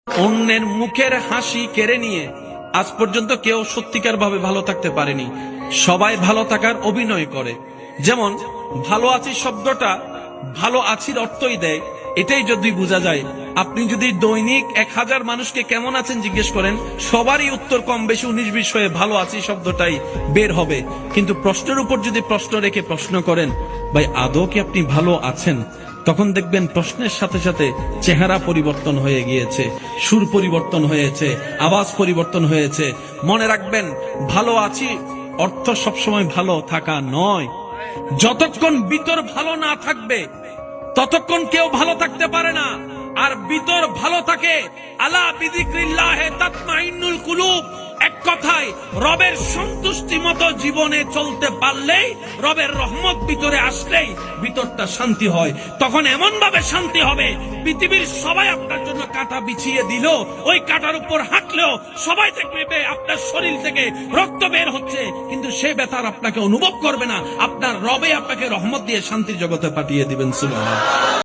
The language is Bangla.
অন্যের মুখের হাসি কেড়ে নিয়ে আজ পর্যন্ত কেউ সত্যিকার ভাবে ভালো থাকতে পারেনি। সবাই ভালো থাকার অভিনয় করে। যেমন ভালো আছি শব্দটা ভালো আছির অর্থই দেয়। এটাই যদি বোঝা যায়, আপনি যদি দৈনিক 1000 মানুষকে কেমন আছেন জিজ্ঞেস করেন, সবারই উত্তর কম বেশি 19-20 হয়ে ভালো আছি শব্দটাই বের হবে। কিন্তু প্রশ্নের উপর যদি প্রশ্ন রেখে প্রশ্ন করেন, ভাই আদৌ কি আপনি ভালো আছেন, তখন দেখবেন প্রশ্নের সাথে সাথে চেহারা পরিবর্তন হয়ে গিয়েছে, সুর পরিবর্তন হয়েছে, আওয়াজ পরিবর্তন হয়েছে। মনে রাখবেন, ভালো আছি অর্থ সবসময় ভালো থাকা নয়। যতক্ষণ ভিতর ভালো না থাকবে ততক্ষণ কেউ ভালো থাকতে পারে না। আর ভিতর ভালো থাকে, আলা বিযিকরিল্লাহি তাতমাইন্নুল কুলুব। এক কথায়, রবের সন্তুষ্টি মতো জীবনে চলতে পারলেই, রবের রহমত ভিতরে আসলেই ভিতরটা শান্তি হয়। তখন এমন ভাবে শান্তি হবে, পৃথিবীর সবাই আপনার জন্য কাঁটা বিছিয়ে দিল, ওই কাঁটার উপর হাঁটলেও সবাই দেখবে আপনার শরীর থেকে রক্ত বের হচ্ছে, কিন্তু সে ব্যথার আপনাকে অনুভব করবে না। আপনার রবে আপনাকে রহমত দিয়ে শান্তির জগতে পাঠিয়ে দিবেন। সুবহানাল্লাহ।